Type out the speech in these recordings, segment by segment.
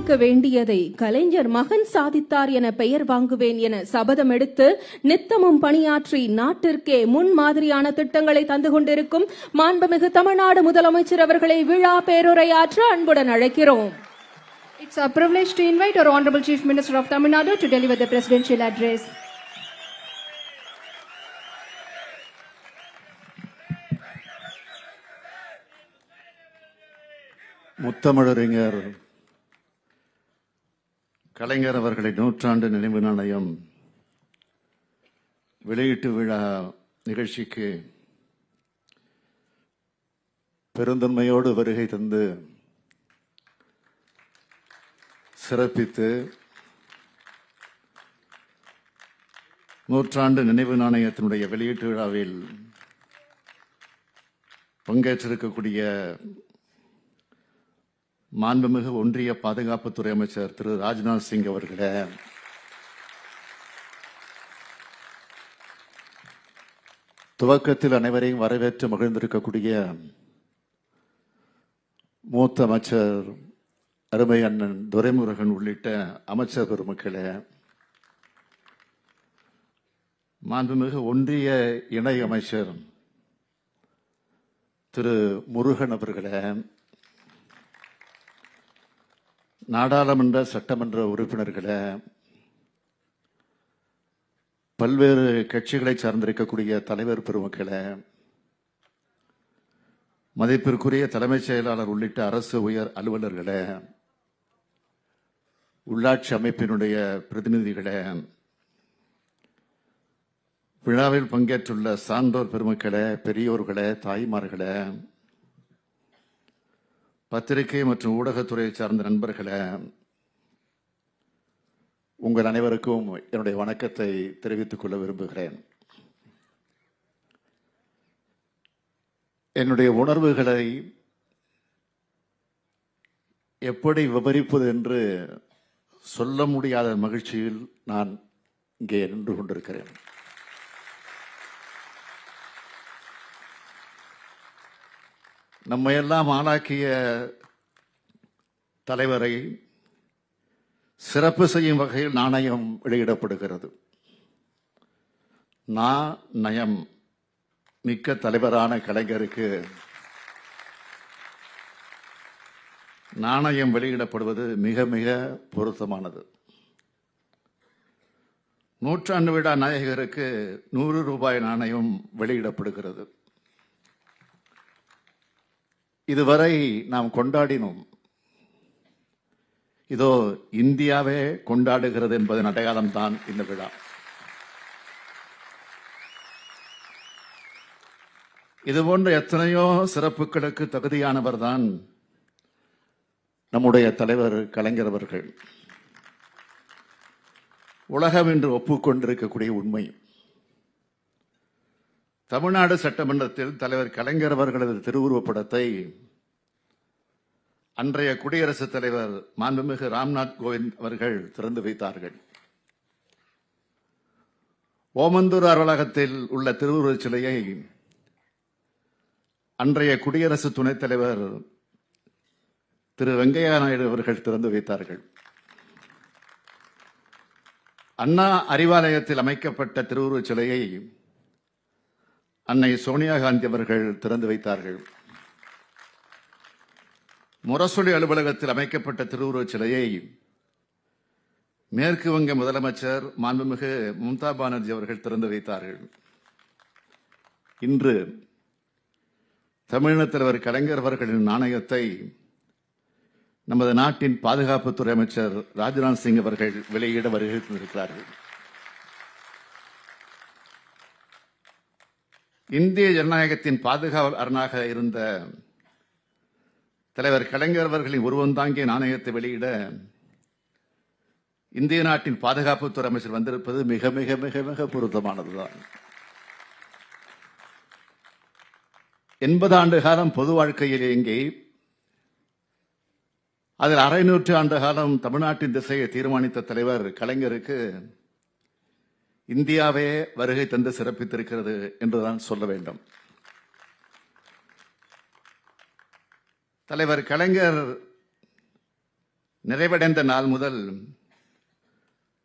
சாதிக்க வேண்டியதை கலைஞர் மகன் சாதித்தார் என பெயர் வாங்குவேன் என சபதம் எடுத்து நித்தமும் பணியாற்றி நாட்டிற்கே முன்மாதிரியான திட்டங்களை தந்து கொண்டிருக்கும் மாண்புமிகு தமிழ்நாடு முதலமைச்சர் அவர்களை விழா பேருரையாற்ற அன்புடன் அழைக்கிறோம். It's a privilege to invite our Honorable Chief Minister of Tamil Nadu to deliver the presidential address. முத்தமிழறிஞர் கலைஞர் அவர்களின் நூற்றாண்டு நினைவு நாணயம் வெளியீட்டு விழா நிகழ்ச்சிக்கு பெருந்தன்மையோடு வருகை தந்து சிறப்பித்து நூற்றாண்டு நினைவு நாணயத்தினுடைய வெளியீட்டு விழாவில் பங்கேற்றிருக்கக்கூடிய மாண்புமிகு ஒன்றிய பாதுகாப்புத்துறை அமைச்சர் திரு ராஜ்நாத் சிங் அவர்களே, துவக்கத்தில் அனைவரையும் வரவேற்று மகிழ்ந்திருக்கக்கூடிய மூத்த அமைச்சர் அருமை அண்ணன் துரைமுருகன் உள்ளிட்ட அமைச்சர் பெருமக்களே, மாண்புமிகு ஒன்றிய இணை அமைச்சர் திரு முருகன் அவர்களே, நாடாளுமன்ற சட்டமன்ற உறுப்பினர்களே, பல்வேறு கட்சிகளை சார்ந்திருக்கக்கூடிய தலைவர் பெருமக்களே, மதிப்பிற்குரிய தலைமைச் செயலாளர் உள்ளிட்ட அரசு உயர் அலுவலர்களே, உள்ளாட்சி அமைப்பினுடைய பிரதிநிதிகளே, விழாவில் பங்கேற்றுள்ள சான்றோர் பெருமக்களே, பெரியோர்களே, தாய்மார்களே, பத்திரிகை மற்றும் ஊடகத்துறையை சார்ந்த நண்பர்களே, உங்கள் அனைவருக்கும் என்னுடைய வணக்கத்தை தெரிவித்துக் கொள்ள விரும்புகிறேன். என்னுடைய உணர்வுகளை எப்படி விவரிப்பது என்று சொல்ல முடியாத மகிழ்ச்சியில் நான் இங்கே நின்று கொண்டிருக்கிறேன். நம்மையெல்லாம் ஆளாக்கிய தலைவரை சிறப்பு செய்யும் வகையில் நாணயம் வெளியிடப்படுகிறது. நயம் மிக்க தலைவரான கலைஞருக்கு நாணயம் வெளியிடப்படுவது மிக மிக பொருத்தமானது. நூற்றாண்டு விழா நாயகருக்கு 100 ரூபாய் நாணயம் வெளியிடப்படுகிறது. இதுவரை நாம் கொண்டாடினோம். இதோ இந்தியாவே கொண்டாடுகிறது என்பதன் அடையாளம் தான் இந்த விழா. இதுபோன்ற எத்தனையோ சிறப்புகளுக்கு தகுதியானவர் தான் நம்முடைய தலைவர் கலைஞர் அவர்கள். உலகம் என்று ஒப்புக்கொண்டிருக்கக்கூடிய உண்மை. தமிழ்நாடு சட்டமன்றத்தில் தலைவர் கலைஞர் அவர்களது திருவுருவப்படத்தை அன்றைய குடியரசுத் தலைவர் மாண்புமிகு ராம்நாத் கோவிந்த் அவர்கள் திறந்து வைத்தார்கள். ஓமந்தூர் அலுவலகத்தில் உள்ள திருவுருவச் சிலையை அன்றைய குடியரசு துணைத் தலைவர் திரு வெங்கையா நாயுடு அவர்கள் திறந்து வைத்தார்கள். அண்ணா அறிவாலயத்தில் அமைக்கப்பட்ட திருவுருவச் சிலையை அன்னை சோனியா காந்தி அவர்கள் திறந்து வைத்தார்கள். முரசொலி அலுவலகத்தில் அமைக்கப்பட்ட திருவுருவச் சிலையை மேற்கு வங்க முதலமைச்சர் மாண்புமிகு மம்தா பானர்ஜி அவர்கள் திறந்து வைத்தார்கள். இன்று தமிழக தலைவர் கலைஞர் அவர்களின் நாணயத்தை நமது நாட்டின் பாதுகாப்புத்துறை அமைச்சர் ராஜ்நாத் சிங் அவர்கள் வெளியிட வருகை தந்திருக்கிறார்கள். இந்திய ஜனநாயகத்தின் பாதுகாவலராக இருந்த தலைவர் கலைஞர் அவர்களின் உருவந்தாங்கிய நாணயத்தை வெளியிட இந்திய நாட்டின் பாதுகாப்புத்துறை அமைச்சர் வந்திருப்பது மிக மிக மிக மிக பொருத்தமானதுதான். 80 ஆண்டு காலம் பொது வாழ்க்கையில் இயங்கி அதில் அரை நூற்றாண்டு காலம் தமிழ்நாட்டின் திசையை தீர்மானித்த தலைவர் கலைஞருக்கு இந்தியாவே வருகை தந்து சிறப்பித்திருக்கிறது என்றுதான் சொல்ல வேண்டும். தலைவர் கலைஞர் நிறைவடைந்த நாள் முதல்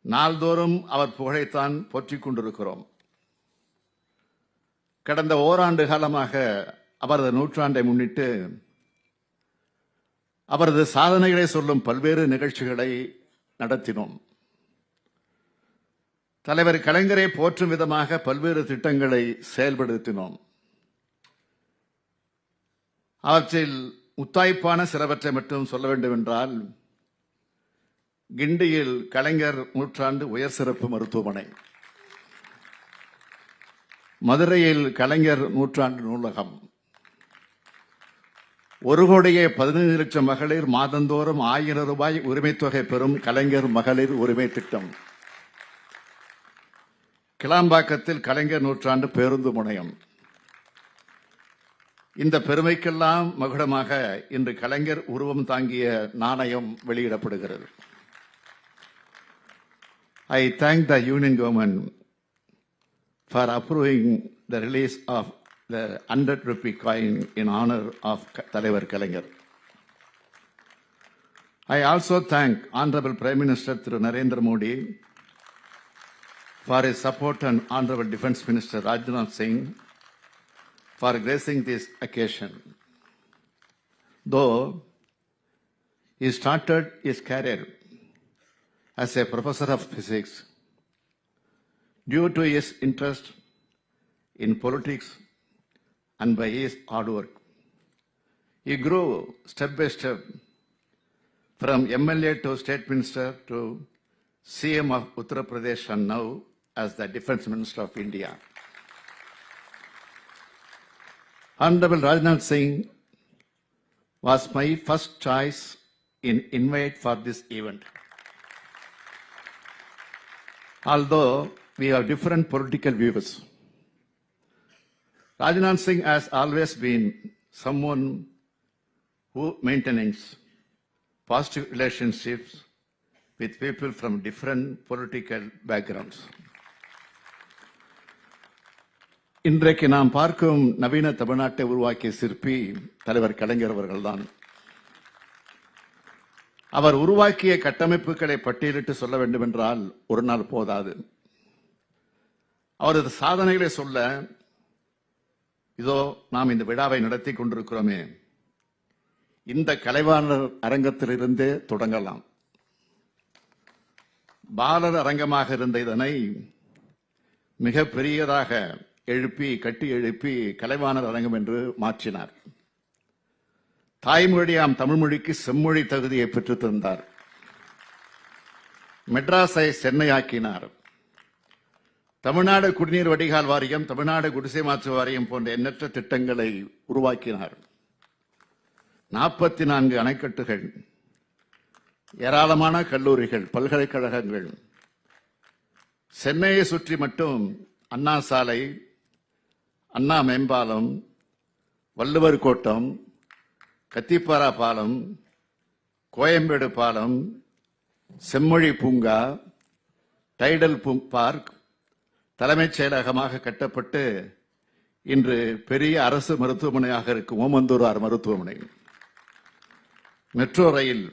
நாள்தோறும் அவர் புகழைத்தான் போற்றிக் கொண்டிருக்கிறோம். கடந்த ஓராண்டு காலமாக அவரது நூற்றாண்டை முன்னிட்டு அவரது சாதனைகளை சொல்லும் பல்வேறு நிகழ்ச்சிகளை நடத்தினோம். தலைவர் கலைஞரை போற்றும் விதமாக பல்வேறு திட்டங்களை செயல்படுத்தினோம். அவற்றில் முத்தாய்ப்பான சிலவற்றை மட்டும் சொல்ல வேண்டும் என்றால், கிண்டியில் கலைஞர் நூற்றாண்டு உயர் சிறப்பு மருத்துவமனை, மதுரையில் கலைஞர் நூற்றாண்டு நூலகம், 1,15,00,000 மகளிர் மாதந்தோறும் 1000 ரூபாய் உரிமைத் தொகை பெறும் கலைஞர் மகளிர் உரிமை திட்டம், கிளாம்பாக்கத்தில் கலைஞர் நூற்றாண்டு பேருந்து முனையம். இந்த பெருமைக்கெல்லாம் மகுடமாக இன்று கலைஞர் உருவம் தாங்கிய நாணயம் வெளியிடப்படுகிறது. I thank the Union Government for approving the release of the 100 rupee coin in honor of தலைவர் கலைஞர். I also thank Honorable Prime Minister Thiru Narendra Modi for his support and Honorable Defence Minister Rajnath Singh for gracing this occasion. Though he started his career as a professor of physics, due to his interest in politics and by his hard work, he grew step by step from MLA to State Minister to CM of Uttar Pradesh and now as the Defence Minister of India. Honorable Rajnath Singh was my first choice in invite for this event. Although we have different political views, Rajnath Singh has always been someone who maintains positive relationships with people from different political backgrounds. இன்றைக்கு நாம் பார்க்கும் நவீன தமிழ்நாட்டை உருவாக்கிய சிற்பி தலைவர் கலைஞர் அவர்கள்தான். அவர் உருவாக்கிய கட்டமைப்புகளை பட்டியலிட்டு சொல்ல வேண்டும் என்றால் ஒரு நாள் போதாது. அவரது சாதனைகளை சொல்ல இதோ நாம் இந்த விழாவை நடத்தி கொண்டிருக்கிறோமே, இந்த கலைவாணர் அரங்கத்திலிருந்தே தொடங்கலாம். பாலர் அரங்கமாக இருந்த இதனை மிக பெரியதாக கட்டி எழுப்பி கலைவாணர் அரங்கம் என்று மாற்றினார். தாய்மொழியாம் தமிழ் மொழிக்கு செம்மொழி தகுதியை பெற்று தந்தார். மெட்ராஸை சென்னையாக்கினார். தமிழ்நாடு குடிநீர் வடிகால் வாரியம், தமிழ்நாடு குடிசை மாற்று வாரியம் போன்ற எண்ணற்ற திட்டங்களை உருவாக்கினார். 44 அணைக்கட்டுகள், ஏராளமான கல்லூரிகள், பல்கலைக்கழகங்கள். சென்னையை சுற்றி மட்டும் அண்ணா சாலை, அண்ணா மேம்பாலம், வள்ளுவர் கோட்டம், கத்திப்பாரா பாலம், கோயம்பேடு பாலம், செம்மொழி பூங்கா, டைடல் பார்க் தலைமைச் செயலகமாக கட்டப்பட்டு இன்று பெரிய அரசு மருத்துவமனையாக இருக்கும் ஓமந்தூரார் மருத்துவமனை, metro rail,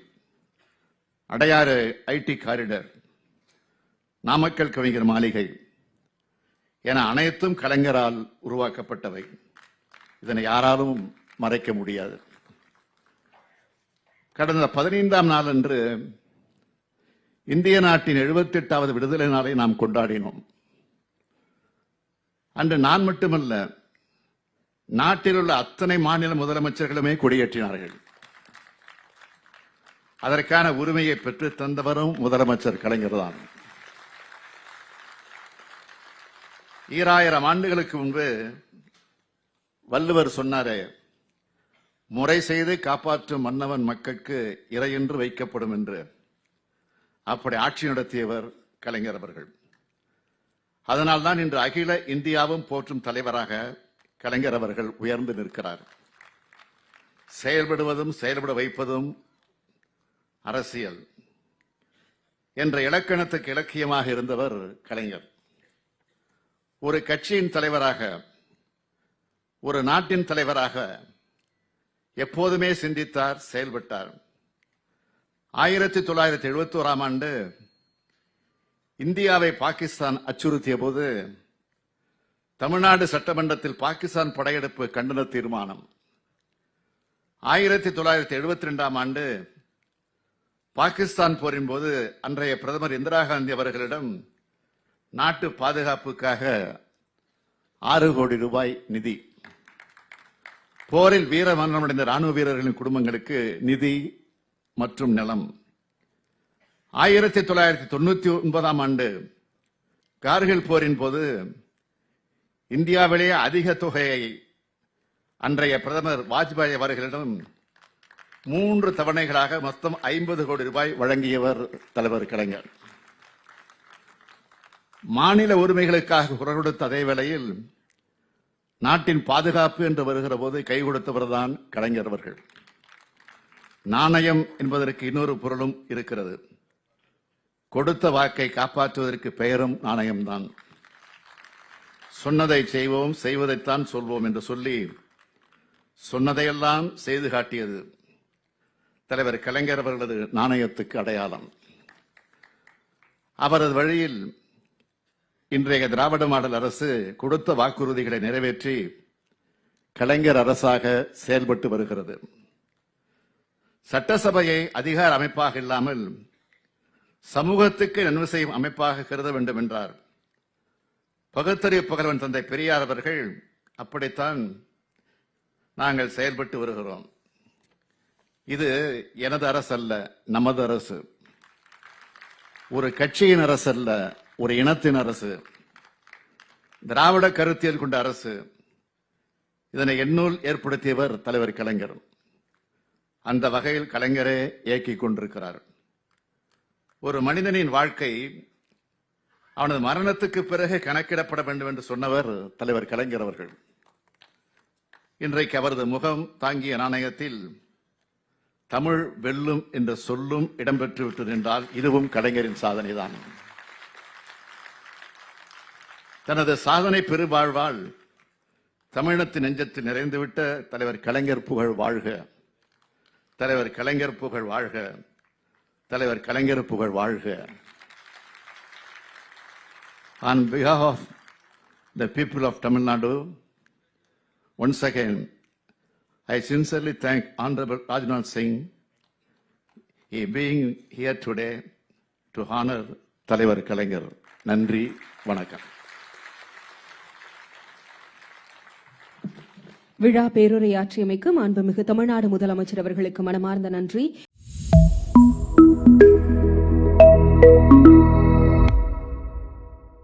Adyar ID corridor, Namakkal கவிஞர் மாளிகை என அனைத்தும் கலைஞரால் உருவாக்கப்பட்டவை. இதனை யாராலும் மறைக்க முடியாது. கடந்த 15ஆம் நாளன்று இந்திய நாட்டின் 78வது விடுதலை நாளை நாம் கொண்டாடினோம். அன்று நான் மட்டுமல்ல, நாட்டில் உள்ள அத்தனை மாநில முதலமைச்சர்களுமே கொடியேற்றினார்கள். அதற்கான உரிமையை பெற்று தந்தவரும் முதலமைச்சர் கலைஞர் தான். 2000 ஆண்டுகளுக்கு முன்பு வள்ளுவர் சொன்னாரே, முறை செய்து காப்பாற்றும் மன்னவன் மக்களுக்கு இறையென்று வைக்கப்படும் என்று. அப்படி ஆட்சி நடத்தியவர் கலைஞர் அவர்கள். அதனால்தான் இன்று அகில இந்தியாவும் போற்றும் தலைவராக கலைஞர் அவர்கள் உயர்ந்து நிற்கிறார். செயல்படுவதும் செயல்பட வைப்பதும் அரசியல் என்ற இலக்கணத்துக்கு இலக்கியமாக இருந்தவர் கலைஞர். ஒரு கட்சியின் தலைவராக, ஒரு நாட்டின் தலைவராக எப்போதுமே சிந்தித்தார், செயல்பட்டார். 1971ஆம் ஆண்டு இந்தியாவை பாகிஸ்தான் அச்சுறுத்திய போது தமிழ்நாடு சட்டமன்றத்தில் பாகிஸ்தான் படையெடுப்பு கண்டன தீர்மானம். 1972ஆம் ஆண்டு பாகிஸ்தான் போரின் போது அன்றைய பிரதமர் இந்திரா காந்தி அவர்களிடம் நாட்டு பாதுகாப்புக்காக 6 கோடி ரூபாய் நிதி, போரில் வீர மரணமடைந்த ராணுவ வீரர்களின் குடும்பங்களுக்கு நிதி மற்றும் நிலம். 1999ஆம் ஆண்டு கார்கில் போரின் போது இந்தியாவிலேயே அதிக தொகையை அன்றைய பிரதமர் வாஜ்பாய் அவர்களிடம் 3 தவணைகளாக மொத்தம் 50 கோடி ரூபாய் வழங்கியவர் தலைவர் கலைஞர். மாநில உரிமைகளுக்காக குரல் கொடுத்த அதே வேளையில் நாட்டின் பாதுகாப்பு என்று வருகிற போது கை கொடுத்தவர்தான் கலைஞர் அவர்கள். நாணயம் என்பதற்கு இன்னொரு பொருளும் இருக்கிறது. கொடுத்த வாக்கை காப்பாற்றுவதற்கு பெயரும் நாணயம்தான். சொன்னதை செய்வோம், செய்வதைத்தான் சொல்வோம் என்று சொல்லி சொன்னதையெல்லாம் செய்து காட்டியது தலைவர் கலைஞர் அவர்களது நாணயத்துக்கு அடையாளம். அவரது வழியில் இன்றைய திராவிட மாடல் அரசு கொடுத்த வாக்குறுதிகளை நிறைவேற்றி கலைஞர் அரசாக செயல்பட்டு வருகிறது. சட்டசபையை அதிகார அமைப்பாக இல்லாமல் சமூகத்துக்கு நன்மை செய்யும் அமைப்பாக கருத வேண்டும் என்றார் பகுத்தறிவு புகழ்வன் தந்தை பெரியார் அவர்கள். அப்படித்தான் நாங்கள் செயல்பட்டு வருகிறோம். இது எனது அரசு அல்ல, நமது அரசு. ஒரு கட்சியின் அரசு அல்ல, ஒரு இனத்தின் அரசு. திராவிட கருத்தியல் கொண்ட அரசு. இதனை எண்ணூல் ஏற்படுத்தியவர் தலைவர் கலைஞர். அந்த வகையில் கலைஞரே இயக்கிக் கொண்டிருக்கிறார். ஒரு மனிதனின் வாழ்க்கை அவனது மரணத்துக்கு பிறகு கணக்கிடப்பட வேண்டும் என்று சொன்னவர் தலைவர் கலைஞர் அவர்கள். இன்றைக்கு அவரது முகம் தாங்கிய நாணயத்தில் தமிழ் வெல்லும் என்ற சொல்லும் இடம்பெற்று விட்டது என்றால் இதுவும் கலைஞரின் சாதனைதான். தனது சாதனை பெருவாழ்வால் தமிழினத்தின் நெஞ்சத்தில் நிறைந்துவிட்ட தலைவர் கலைஞர் புகழ் வாழ்க, தலைவர் கலைஞர் புகழ் வாழ்க, தலைவர் கலைஞர் புகழ் வாழ்க. On behalf of the people of Tamil Nadu, once again, I sincerely thank Honorable Rajnath Singh for being here today to honor தலைவர் கலைஞர். நன்றி, வணக்கம். விழா பேருரையாற்றியமைக்கு மாண்புமிகு தமிழ்நாடு முதலமைச்சர் அவர்களுக்கு மனமார்ந்த நன்றி.